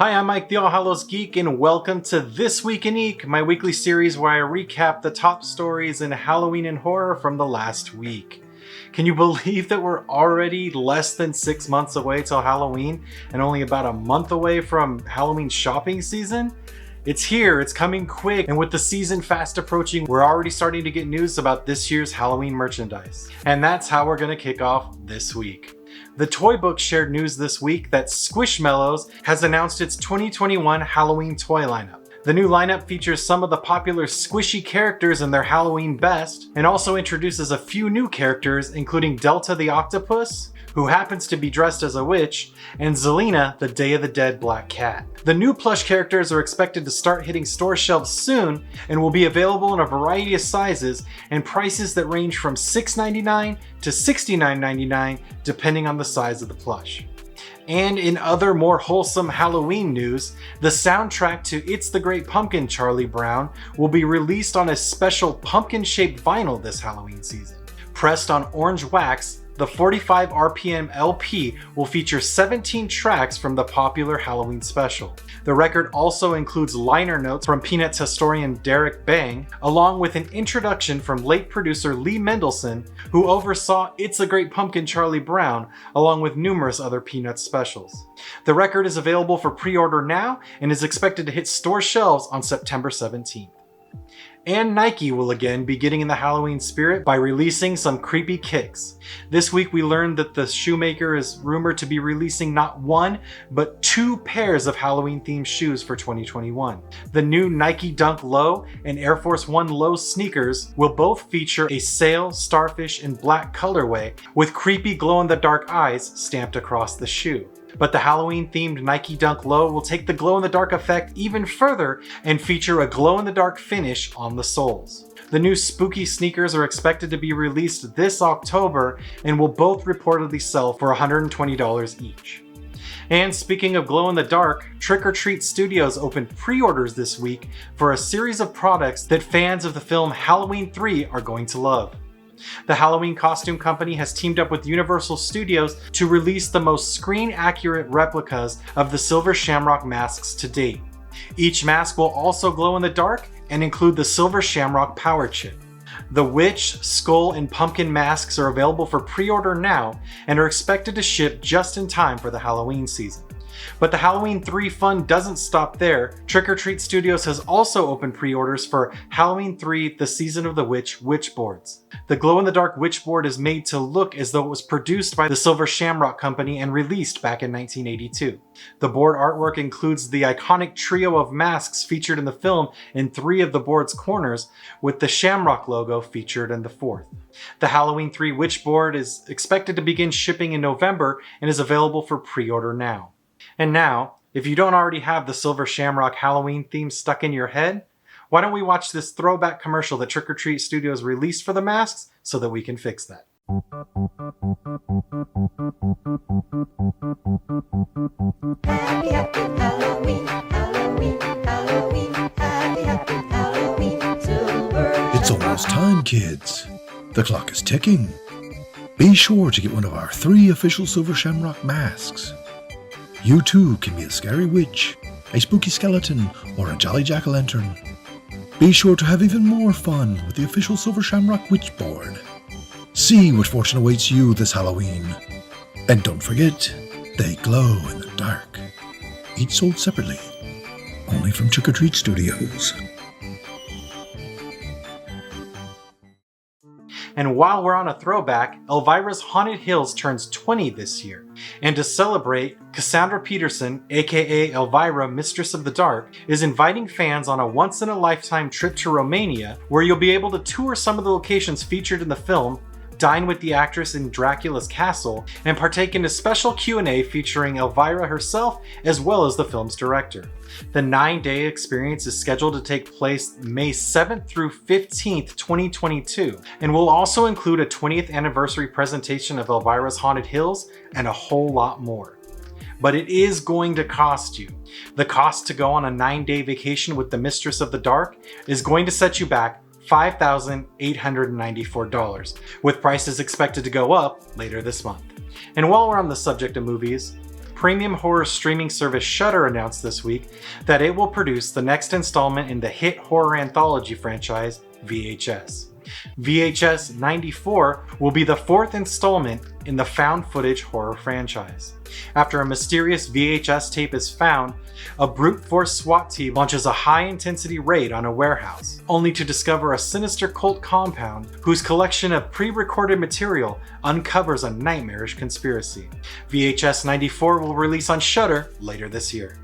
Hi, I'm Mike the Hallows Geek, and welcome to This Week in Eek, my weekly series where I recap the top stories in Halloween and horror from the last week. Can you believe that we're already less than 6 months away till Halloween and only about a month away from Halloween shopping season? It's here, it's coming quick, and with the season fast approaching, we're already starting to get news about this year's Halloween merchandise. And that's how we're going to kick off this week. The Toy Book shared news this week that Squishmallows has announced its 2021 Halloween toy lineup. The new lineup features some of the popular squishy characters in their Halloween best, and also introduces a few new characters, including Delta the Octopus, who happens to be dressed as a witch, and Zelina, the Day of the Dead black cat. The new plush characters are expected to start hitting store shelves soon and will be available in a variety of sizes and prices that range from $6.99 to $69.99 depending on the size of the plush. And in other more wholesome Halloween news, the soundtrack to It's the Great Pumpkin, Charlie Brown will be released on a special pumpkin-shaped vinyl this Halloween season. Pressed on orange wax, the 45 RPM LP will feature 17 tracks from the popular Halloween special. The record also includes liner notes from Peanuts historian Derek Bang, along with an introduction from late producer Lee Mendelson, who oversaw It's a Great Pumpkin Charlie Brown, along with numerous other Peanuts specials. The record is available for pre-order now and is expected to hit store shelves on September 17th. And Nike will again be getting in the Halloween spirit by releasing some creepy kicks. This week we learned that the shoemaker is rumored to be releasing not one, but 2 pairs of Halloween themed shoes for 2021. The new Nike Dunk Low and Air Force One Low sneakers will both feature a sail, starfish, and black colorway with creepy glow-in-the-dark eyes stamped across the shoe. But the Halloween-themed Nike Dunk Low will take the glow-in-the-dark effect even further and feature a glow-in-the-dark finish on the soles. The new spooky sneakers are expected to be released this October and will both reportedly sell for $120 each. And speaking of glow-in-the-dark, Trick or Treat Studios opened pre-orders this week for a series of products that fans of the film Halloween 3 are going to love. The Halloween costume company has teamed up with Universal Studios to release the most screen-accurate replicas of the Silver Shamrock masks to date. Each mask will also glow in the dark and include the Silver Shamrock power chip. The Witch, Skull, and Pumpkin masks are available for pre-order now and are expected to ship just in time for the Halloween season. But the Halloween 3 fun doesn't stop there. Trick or Treat Studios has also opened pre-orders for Halloween 3 The Season of the Witch witchboards. The glow-in-the-dark witchboard is made to look as though it was produced by the Silver Shamrock Company and released back in 1982. The board artwork includes the iconic trio of masks featured in the film in 3 of the board's corners, with the Shamrock logo featured in the 4th. The Halloween 3 witchboard is expected to begin shipping in November and is available for pre-order now. And now, if you don't already have the Silver Shamrock Halloween theme stuck in your head, why don't we watch this throwback commercial that Trick or Treat Studios released for the masks so that we can fix that. Happy, happy Halloween, Halloween, Halloween, happy, happy Halloween, Silver. It's almost time, kids. The clock is ticking. Be sure to get one of our 3 official Silver Shamrock masks. You too can be a scary witch, a spooky skeleton, or a jolly jack-o'-lantern. Be sure to have even more fun with the official Silver Shamrock witchboard. See what fortune awaits you this Halloween. And don't forget, they glow in the dark. Each sold separately, only from Trick or Treat Studios. And while we're on a throwback, Elvira's Haunted Hills turns 20 this year. And to celebrate, Cassandra Peterson, aka Elvira, Mistress of the Dark, is inviting fans on a once-in-a-lifetime trip to Romania, where you'll be able to tour some of the locations featured in the film, dine with the actress in Dracula's castle, and partake in a special Q&A featuring Elvira herself as well as the film's director. The 9-day experience is scheduled to take place May 7th through 15th, 2022, and will also include a 20th anniversary presentation of Elvira's Haunted Hills and a whole lot more. But it is going to cost you. The cost to go on a 9-day vacation with the Mistress of the Dark is going to set you back $5,894, with prices expected to go up later this month. And while we're on the subject of movies, premium horror streaming service Shudder announced this week that it will produce the next installment in the hit horror anthology franchise, VHS. VHS 94 will be the fourth installment in the found footage horror franchise. After a mysterious VHS tape is found, a brute force SWAT team launches a high-intensity raid on a warehouse, only to discover a sinister cult compound whose collection of pre-recorded material uncovers a nightmarish conspiracy. VHS 94 will release on Shudder later this year.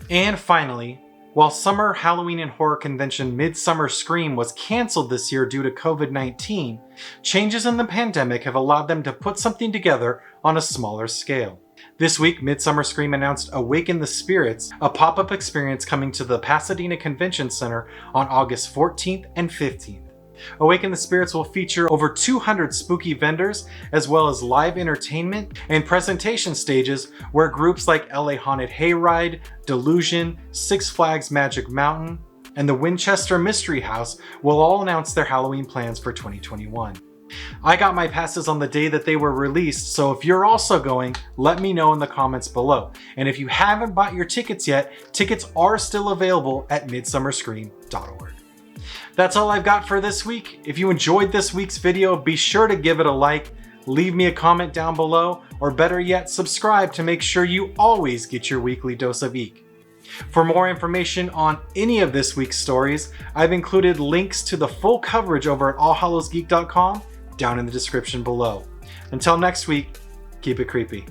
And finally, while summer Halloween and horror convention Midsummer Scream was cancelled this year due to COVID-19, changes in the pandemic have allowed them to put something together on a smaller scale. This week, Midsummer Scream announced Awaken the Spirits, a pop-up experience coming to the Pasadena Convention Center on August 14th and 15th. Awaken the Spirits will feature over 200 spooky vendors, as well as live entertainment and presentation stages where groups like LA Haunted Hayride, Delusion, Six Flags Magic Mountain, and the Winchester Mystery House will all announce their Halloween plans for 2021. I got my passes on the day that they were released, so if you're also going, let me know in the comments below. And if you haven't bought your tickets yet, tickets are still available at midsummerscream.org. That's all I've got for this week. If you enjoyed this week's video, be sure to give it a like, leave me a comment down below, or better yet, subscribe to make sure you always get your weekly dose of Eek. For more information on any of this week's stories, I've included links to the full coverage over at allhallowsgeek.com down in the description below. Until next week, keep it creepy.